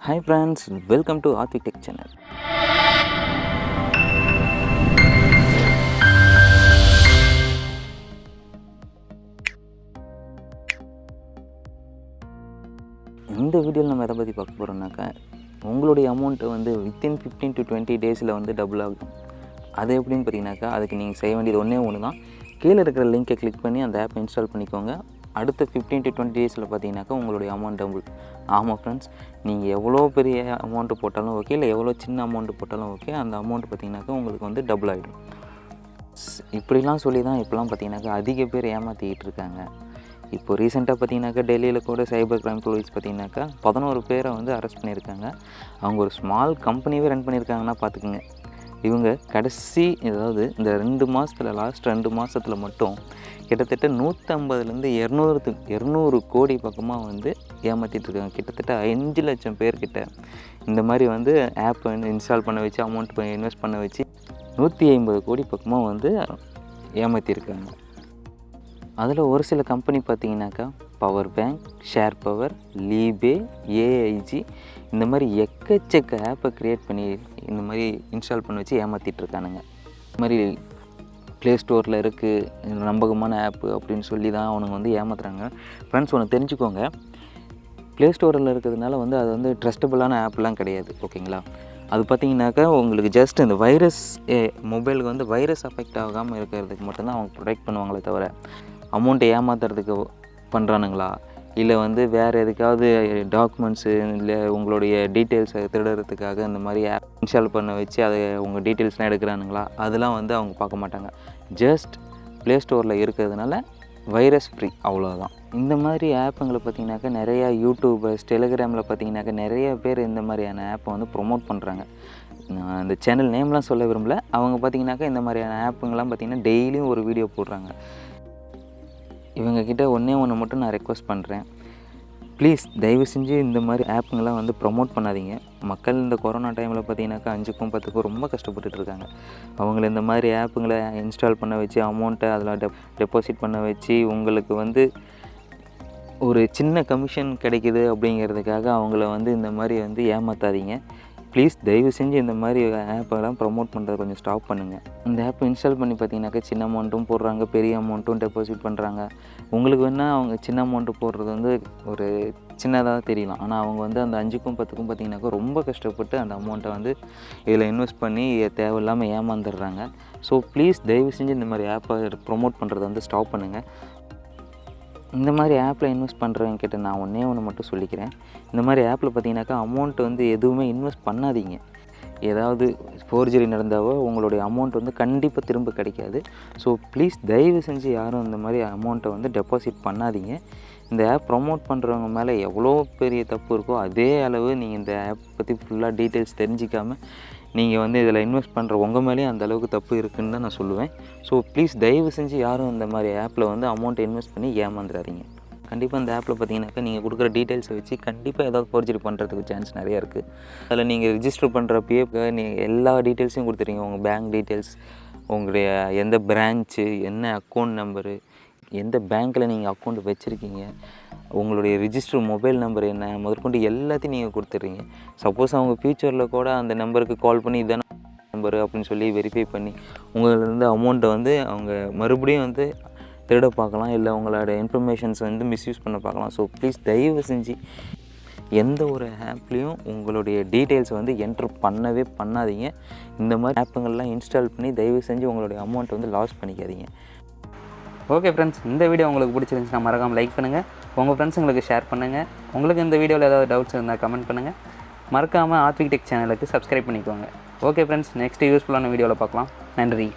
Hi friends, welcome to AADVIK channel. இந்த வீடியோவில் நம்ம எதை பற்றி பார்க்க போகிறோம்னாக்கா, உங்களுடைய அமௌண்ட்டு வந்து வித்தின் 15 to 20 டேஸில் வந்து டபுள் ஆகும். அது எப்படின்னு பார்த்தீங்கன்னாக்கா, அதுக்கு நீங்கள் செய்ய வேண்டியது ஒன்று தான். கீழே இருக்கிற லிங்கை கிளிக் பண்ணி அந்த ஆப்பை இன்ஸ்டால் பண்ணிக்கோங்க. அடுத்த 15 to 20 டேஸில் பார்த்தீங்கன்னாக்கா உங்களுடைய அமௌண்ட் டபுள். ஆமாம் ஃப்ரெண்ட்ஸ், நீங்கள் எவ்வளோ பெரிய அமௌண்ட்டு போட்டாலும் ஓகே, இல்லை எவ்வளோ சின்ன அமௌண்ட்டு போட்டாலும் ஓகே, அந்த அமௌண்ட்டு பார்த்தீங்கன்னாக்கா உங்களுக்கு வந்து டபுள் ஆகிடும். இப்படிலாம் சொல்லி தான் இப்போலாம் பார்த்தீங்கன்னாக்கா அதிக பேர் ஏமாற்றிக்கிட்டு இருக்காங்க. இப்போ ரீசெண்டாக பார்த்தீங்கன்னாக்கா டெல்லியில் கூட சைபர் கிரைம் போலீஸ் பார்த்தீங்கன்னாக்கா 11 பேரை வந்து அரெஸ்ட் பண்ணியிருக்காங்க. அவங்க ஒரு ஸ்மால் கம்பெனியே ரன் பண்ணியிருக்காங்கன்னா பார்த்துக்குங்க. இவங்க கடைசி அதாவது இந்த 2 மாதத்தில் லாஸ்ட் 2 மாதத்தில் மட்டும் கிட்டத்தட்ட 150லேருந்து 200 கோடி பக்கமாக வந்து ஏமாற்றிட்டுருக்காங்க. கிட்டத்தட்ட 5 லட்சம் பேர்கிட்ட இந்த மாதிரி வந்து ஆப் வந்து இன்ஸ்டால் பண்ண வச்சு அமௌண்ட் இன்வெஸ்ட் பண்ண வச்சு 150 கோடி பக்கமாக வந்து ஏமாற்றிருக்காங்க. அதில் ஒரு சில கம்பெனி பார்த்திங்கனாக்கா பவர் பேங்க், ஷேர் பவர், லீபே, ஏஐஜி இந்த மாதிரி எக்கச்சக்க ஆப்பை க்ரியேட் பண்ணி இந்த மாதிரி இன்ஸ்டால் பண்ண வச்சு ஏமாற்றிட்டுருக்கானுங்க. இந்த மாதிரி ப்ளே ஸ்டோரில் இருக்குது நம்பகமான ஆப்பு அப்படின்னு சொல்லி தான் அவனுங்க வந்து ஏமாத்துறாங்க. ஃப்ரெண்ட்ஸ், ஒன்று தெரிஞ்சுக்கோங்க, ப்ளே ஸ்டோரில் இருக்கிறதுனால வந்து அது வந்து ட்ரஸ்டபுளான ஆப்லாம் கிடையாது. ஓகேங்களா? அது பார்த்திங்கனாக்கா உங்களுக்கு ஜஸ்ட் இந்த வைரஸ் மொபைலுக்கு வந்து வைரஸ் அஃபெக்ட் ஆகாமல் இருக்கிறதுக்கு மட்டும்தான் அவங்க ப்ரொடெக்ட் பண்ணுவாங்களே தவிர அமௌண்ட்டை ஏமாத்துறதுக்கு பண்ணுறானுங்களா, இல்லை வந்து வேறு எதுக்காவது டாக்குமெண்ட்ஸு இல்லை உங்களுடைய டீட்டெயில்ஸை திருடுறதுக்காக இந்த மாதிரி ஆப் இன்ஸ்டால் பண்ண வச்சு அதை உங்கள் டீட்டெயில்ஸ்லாம் எடுக்கிறானுங்களா, அதெல்லாம் வந்து அவங்க பார்க்க மாட்டாங்க. ஜஸ்ட் ப்ளே ஸ்டோரில் இருக்கிறதுனால வைரஸ் ஃப்ரீ, அவ்வளோதான். இந்த மாதிரி ஆப்புங்களை பார்த்திங்கனாக்கா நிறையா யூடியூபர்ஸ், டெலிகிராமில் பார்த்திங்கனாக்கா நிறைய பேர் இந்த மாதிரியான ஆப்பை வந்து ப்ரொமோட் பண்ணுறாங்க. நான் இந்த சேனல் நேம்லாம் சொல்ல விரும்பல. அவங்க பார்த்திங்கனாக்கா இந்த மாதிரியான ஆப்புங்கெல்லாம் பார்த்திங்கன்னா டெய்லியும் ஒரு வீடியோ போடுறாங்க. இவங்கக்கிட்ட ஒன்று மட்டும் நான் ரெக்வஸ்ட் பண்ணுறேன், ப்ளீஸ் தயவு செஞ்சு இந்த மாதிரி ஆப்புங்கெல்லாம் வந்து ப்ரொமோட் பண்ணாதீங்க. மக்கள் இந்த கொரோனா டைமில் பார்த்தீங்கன்னாக்கா 5க்கும் 10க்கும் ரொம்ப கஷ்டப்பட்டுட்டு இருக்காங்க. அவங்கள இந்த மாதிரி ஆப்புங்களை இன்ஸ்டால் பண்ண வச்சு அமௌண்ட்டை அதில் டெபாசிட் பண்ண வச்சு உங்களுக்கு வந்து ஒரு சின்ன கமிஷன் கிடைக்குது அப்படிங்கிறதுக்காக அவங்கள வந்து இந்த மாதிரி வந்து ஏமாற்றாதீங்க. ப்ளீஸ் தயவு செஞ்சு இந்த மாதிரி ஆப்பெல்லாம் ப்ரொமோட் பண்ணுறதை கொஞ்சம் ஸ்டாப் பண்ணுங்கள். இந்த ஆப் இன்ஸ்டால் பண்ணி பார்த்தீங்கன்னாக்கா சின்ன அமௌண்ட்டும் போடுறாங்க, பெரிய அமௌண்ட்டும் டெபாசிட் பண்ணுறாங்க. உங்களுக்கு வேணால் அவங்க சின்ன அமௌண்ட்டு போடுறது வந்து ஒரு சின்னதாக தெரியலாம், ஆனால் அவங்க வந்து அந்த 5க்கும் 10க்கும் பார்த்தீங்கன்னாக்கா ரொம்ப கஷ்டப்பட்டு அந்த அமௌண்ட்டை வந்து இதில் இன்வெஸ்ட் பண்ணி தேவையில்லாமல் ஏமாந்துடுறாங்க. ஸோ ப்ளீஸ் தயவு செஞ்சு இந்த மாதிரி ஆப்பை ப்ரொமோட் பண்ணுறதை வந்து ஸ்டாப் பண்ணுங்கள். இந்த மாதிரி ஆப்பில் இன்வெஸ்ட் பண்ணுறவங்க கிட்ட நான் ஒன்று மட்டும் சொல்லிக்கிறேன். இந்த மாதிரி ஆப்பில் பார்த்தீங்கன்னாக்கா அமௌண்ட் வந்து எதுவுமே இன்வெஸ்ட் பண்ணாதீங்க. ஏதாவது ஃபோர்ஜரி நடந்தாவோ உங்களுடைய அமௌண்ட் வந்து கண்டிப்பாக திரும்ப கிடைக்காது. ஸோ ப்ளீஸ் தயவு செஞ்சு யாரும் இந்த மாதிரி அமௌண்ட்டை வந்து டெபாசிட் பண்ணாதீங்க. இந்த ஆப் ப்ரொமோட் பண்ணுறவங்க மேலே எவ்வளோ பெரிய தப்பு இருக்கோ அதே அளவு நீங்கள் இந்த ஆப் பற்றி ஃபுல்லாக டீட்டெயில்ஸ் தெரிஞ்சிக்காமல் நீங்கள் வந்து இதில் இன்வெஸ்ட் பண்ணுற உங்கள் மேலேயும் அந்த அளவுக்கு தப்பு இருக்குதுன்னு தான் நான் சொல்லுவேன். ஸோ ப்ளீஸ் தயவு செஞ்சு யாரும் இந்த மாதிரி ஆப்பில் வந்து அமௌண்ட்டை இன்வெஸ்ட் பண்ணி ஏமாந்துடாதீங்க. கண்டிப்பாக இந்த ஆப்பில் பார்த்தீங்கன்னாக்கா நீங்கள் கொடுக்குற டீட்டெயில்ஸை வச்சு கண்டிப்பாக ஏதாவது ஃபோர்ஜரி பண்ணுறதுக்கு சான்ஸ் நிறையா இருக்குது. அதில் நீங்கள் ரிஜிஸ்டர் பண்ணுறப்பயே நீங்கள் எல்லா டீட்டெயில்ஸையும் கொடுத்துறீங்க. உங்கள் பேங்க் டீட்டெயில்ஸ், உங்களுடைய எந்த பிரான்ச்சு, என்ன அக்கௌண்ட் நம்பரு, எந்த பேங்க்கில் நீங்கள் அக்கௌண்ட் வச்சுருக்கீங்க, உங்களுடைய ரிஜிஸ்டர் மொபைல் நம்பர் என்ன முதற்கொண்டு எல்லாத்தையும் நீங்கள் கொடுத்துட்றீங்க. சப்போஸ் அவங்க ஃப்யூச்சரில் கூட அந்த நம்பருக்கு கால் பண்ணி இதான நம்பரு அப்படின்னு சொல்லி வெரிஃபை பண்ணி உங்களிருந்து அமௌண்ட்டை வந்து அவங்க மறுபடியும் வந்து திருட பார்க்கலாம், இல்லை உங்களோட இன்ஃபர்மேஷன்ஸ் வந்து மிஸ்யூஸ் பண்ண பார்க்கலாம். ஸோ ப்ளீஸ் தயவு செஞ்சு எந்த ஒரு ஆப்லேயும் உங்களுடைய டீட்டெயில்ஸை வந்து என்ட்ரு பண்ணவே பண்ணாதீங்க. இந்த மாதிரி ஆப்புங்கள்லாம் இன்ஸ்டால் பண்ணி தயவு செஞ்சு உங்களுடைய அமௌண்ட்டை வந்து லாஸ் பண்ணிக்காதீங்க. ஓகே ஃப்ரெண்ட்ஸ், இந்த வீடியோ உங்களுக்கு பிடிச்சிருந்துச்சுன்னா மறக்காமல் லைக் பண்ணுங்கள், உங்கள் ஃப்ரெண்ட்ஸுங்களுக்கு ஷேர் பண்ணுங்கள். உங்களுக்கு இந்த வீடியோவில் ஏதாவது டவுட்ஸ் இருந்தால் கமெண்ட் பண்ணுங்கள். மறக்காமல் AADVIK சேனலுக்கு சப்ஸ்கிரைப் பண்ணிக்கோங்க. ஓகே ஃப்ரெண்ட்ஸ், நெக்ஸ்ட் யூஸ்ஃபுல்லான வீடியோவில் பார்க்கலாம். நன்றி.